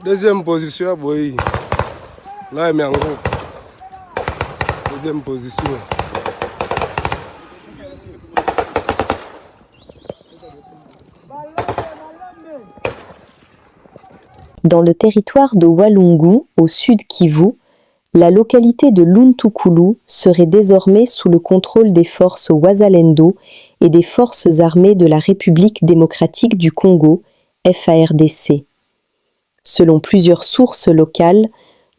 Deuxième position, Boyi. Là, il est en gros. Deuxième position. Dans le territoire de Walungu, au sud Kivu, la localité de Luntukulu serait désormais sous le contrôle des forces Wazalendo et des forces armées de la République démocratique du Congo, FARDC. Selon plusieurs sources locales,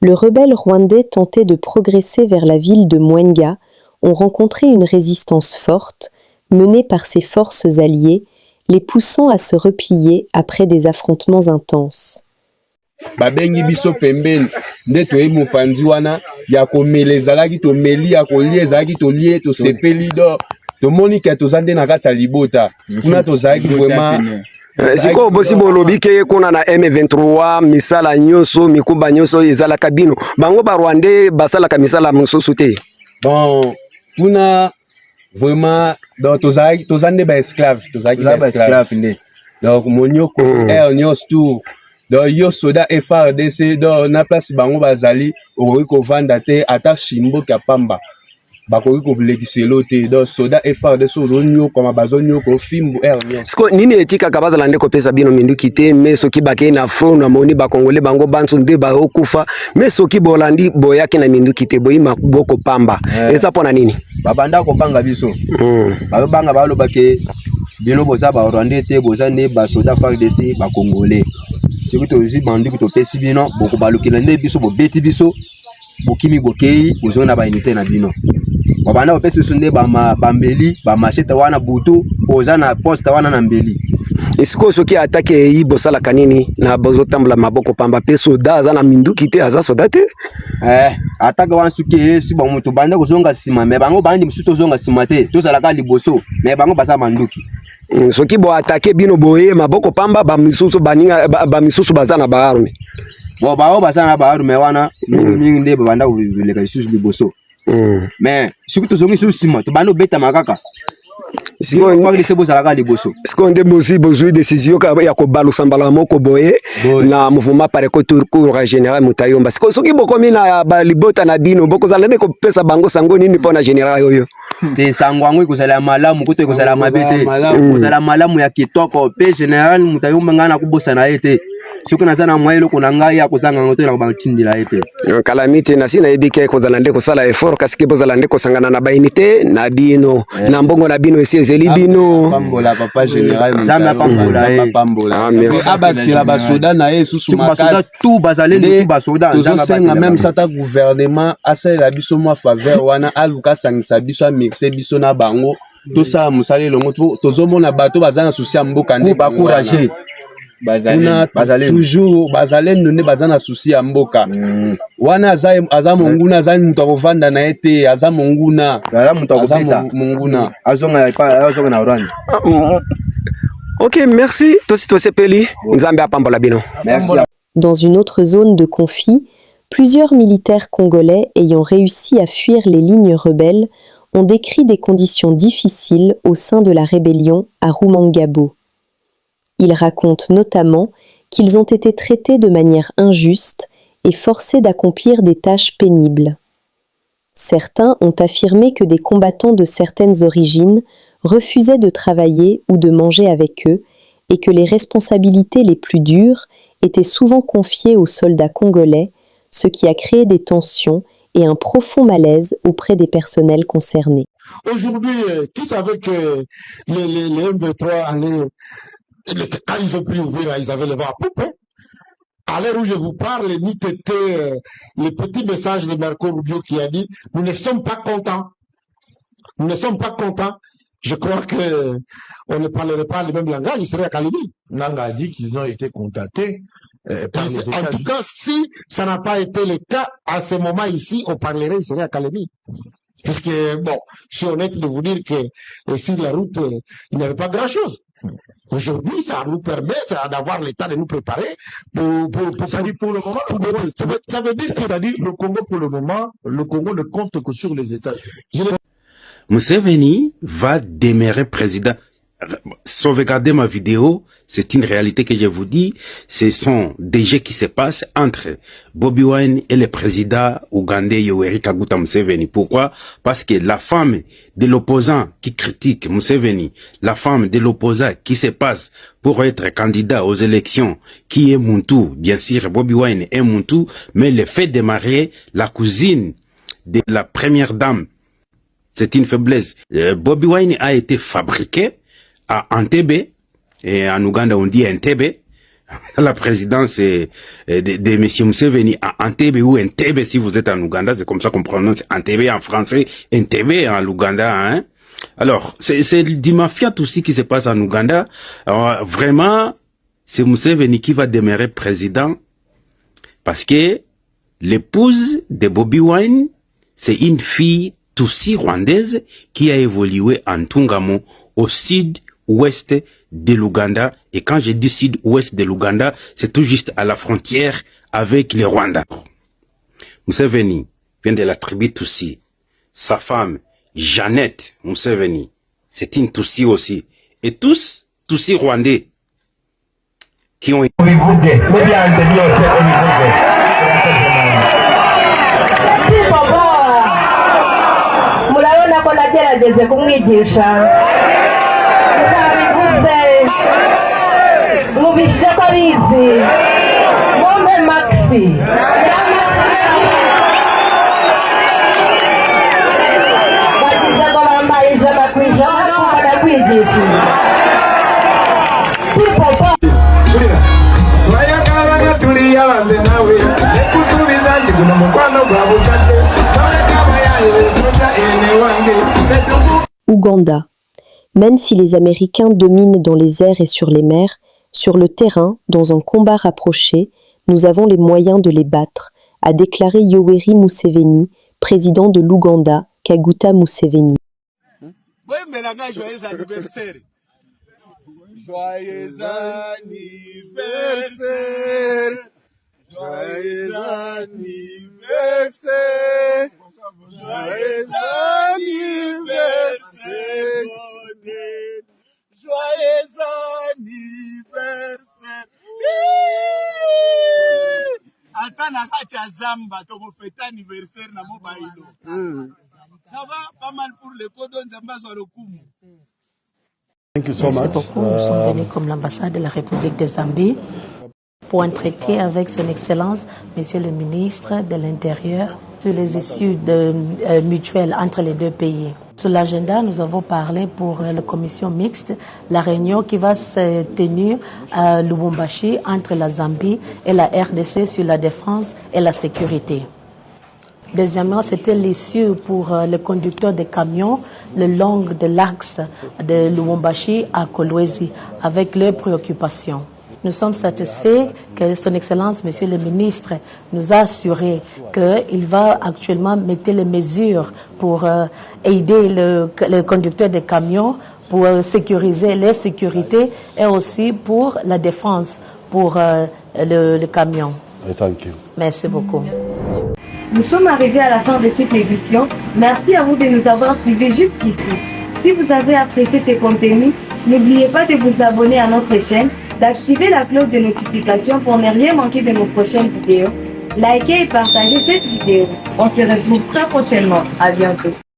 le rebelle rwandais tentait de progresser vers la ville de Mwenga, ont rencontré une résistance forte, menée par ses forces alliées, les poussant à se replier après des affrontements intenses. Babengi biso pembeni nde toye mopanzi wana ya komela ezalaki tomeli ya kolia ezalaki tolie tosepeli do tomoni ke tozande na kati ya libota kuna tozalaki vraiment siko bosi bolobi ke kuna na M23 misala nyonso mikumba nyonso ezalaka bino bango ba Rwandais basalaka misala mosusu te. Bon kuna vraiment donc tozande ba esclave nde donc monioko nyonso tout. Donc yo soda FARDC do na place bango bazali okoki kovanda te ata shimbo kapamba bakoki koblekiselo te donc soda FARDC ozonyo koma bazonyo ko fimbu nyonso. Siko nini etika kabazala nde kopesa bino minduki te mais soki bakei na front na moni bakongole bango banso nde baokufa mais soki bolandi boyaki na minduki te boyima boko pamba eza pona nini babanda kopanga biso babanga balobake bino boza ba Rwandais te boza ne ba soda FARDC ba Congolais. Surtout aussi bandi ko topesi bino boko balukila nde biso bo beti biso bokimi bokei bozona ba unité na bino babanda bopesi biso nde ba mbeli ba machete wana butu oza na poste wana na mbeli isiko soki atake yi bosala kanini na bozo tambula maboko pamba pe soda aza na minduki te aza soda te ataka wana suki si ba mutu banda ko zonga sima me bango bandi musu to zonga sima te to zalaka liboso me bango basa manduki soki bo atake bino boye maboko pamba ba misusu baninga ba misusu bazana ba arme bo bao bazana ba arme wana mingi nde banda uleka misusu liboso mais soki to zongi susu sima to banda beta makaka siko kwa lise bo zalaka liboso siko nde mozi bozui décision ya ko balusa mbala moko boye na mouvement par cour général Mutayomba siko soki bokomi na ba libota na bino boko zalane ko pesa bango sango nini pona général oyo te sango yango ikozala malamu kuto ikozala mabete kozala malamu ya kitoko pe général Mutayomba ngana kubosa na ete soki naza na mwaelo kuna ngai ya kozanga ngoto na bantindila ete kalamite na sina ebike kozala nde kosala effort kasi ke bozala nde kosangana na bainité na bino na mbongo na bino esi ezeli bino pambola papa général Zama pambola abatira basoda na esusu makasi tout bazalende tout basoda tozosenga même sata gouvernement asalela biso mwa faveur wana aluka sangisa biso mixe biso na bango tosala musale longo tozomona bato bazana souci ya mboka nde bakourager bazalendo toujours bazalendo nde bazana souci ya mboka wana aza monguna aza mutu akovanda na ete aza monguna monguna azonga na Rwanda. Ok, merci. Tosi peli. Nzambe apambola bino. Merci. Dans une autre zone de conflit, plusieurs militaires congolais ayant réussi à fuir les lignes rebelles ont décrit des conditions difficiles au sein de la rébellion à Rumangabo. Ils racontent notamment qu'ils ont été traités de manière injuste et forcés d'accomplir des tâches pénibles. Certains ont affirmé que des combattants de certaines origines refusaient de travailler ou de manger avec eux et que les responsabilités les plus dures étaient souvent confiées aux soldats congolais, ce qui a créé des tensions et un profond malaise auprès des personnels concernés. Aujourd'hui, qui savait que les M23 allaient, quand ils ont pu ouvrir, ils avaient le vent à poupe, hein? À l'heure où je vous parle, ni était le petit message de Marco Rubio qui a dit « Nous ne sommes pas contents. Nous ne sommes pas contents. » Je crois que on ne parlerait pas le même langage, il serait à Kalimi. Nanga a dit qu'ils ont été contactés par les États-Unis. En tout cas, si ça n'a pas été le cas, à ce moment ici, on parlerait, il serait à Kalimi. Puisque, bon, je suis honnête de vous dire que sur la route, il n'y avait pas grand-chose. Aujourd'hui, ça nous permet d'avoir l'état de nous préparer ça dit pour le moment, ça veut dire que c'est-à-dire le Congo pour le moment, le Congo ne compte que sur les États-Unis. Museveni va demeurer président. sauvegardez ma vidéo, c'est une réalité que je vous dis, ce sont des jeux qui se passent entre Bobi Wine et le président ougandais Yoweri Kaguta Museveni. Pourquoi? Parce que la femme de l'opposant qui critique Museveni, la femme de l'opposant qui se passe pour être candidat aux élections, qui est Muntu, bien sûr Bobi Wine est Muntu, mais le fait de marier la cousine de la première dame, c'est une faiblesse. Bobi Wine a été fabriqué à Entebbe, et en Ouganda on dit Entebbe, la présidence de M. Museveni à Entebbe ou Entebbe si vous êtes en Ouganda, c'est comme ça qu'on prononce Entebbe en français, Entebbe en Ouganda, hein. Alors, c'est du mafiat aussi qui se passe en Ouganda. Alors, vraiment, c'est Museveni qui va demeurer président parce que l'épouse de Bobi Wine, c'est une fille Tutsi rwandaise qui a évolué en Tungamo au sud-ouest de l'Ouganda. Et quand je dis sud-ouest de l'Ouganda, c'est tout juste à la frontière avec le Rwanda. Museveni vient de la tribu Tutsi. Sa femme, Jeannette Museveni, c'est une Tutsi aussi. Et tous Tutsi rwandais qui ont été... Nagerageze kumwigisha ntabivuze mubishije ko abizi mumpe maxi bagize ngo bambaye ijana ku ijana banakwigisha bayagabanya turiya baze nawe kusubiza njye mukwano gwa bukate Ouganda. Même si les Américains dominent dans les airs et sur les mers, sur le terrain, dans un combat rapproché, nous avons les moyens de les battre, a déclaré Yoweri Museveni, président de l'Ouganda, Kaguta Museveni. Joyeux anniversaire, joyeux anniversaire, joyeux anniversaire, joyeux anniversaire. Ata nakati ya zamba toko fête anniversaire na mobile. Ça va pas mal pour le code nzamba zo lokumu. Thank you so much. Merci beaucoup. Nous sommes venus comme l'ambassade de la République de Zambie pour un traité avec son Excellence, Monsieur le ministre de l'Intérieur, sur les issues mutuelles entre les deux pays. Sur l'agenda, nous avons parlé pour la commission mixte, la réunion qui va se tenir à Lubumbashi entre la Zambie et la RDC sur la défense et la sécurité. Deuxièmement, c'était l'issue pour les conducteurs de camions le long de l'axe de Lubumbashi à Kolwezi avec leurs préoccupations. Nous sommes satisfaits que Son Excellence, Monsieur le Ministre, nous a assuré qu'il va actuellement mettre les mesures pour aider les conducteurs de camions, pour sécuriser leur sécurité et aussi pour la défense pour le camion. Thank you. Merci beaucoup. Nous sommes arrivés à la fin de cette édition. Merci à vous de nous avoir suivis jusqu'ici. Si vous avez apprécié ces contenus, n'oubliez pas de vous abonner à notre chaîne, d'activer la cloche de notification pour ne rien manquer de nos prochaines vidéos. Likez et partagez cette vidéo. On se retrouve très prochainement. À bientôt.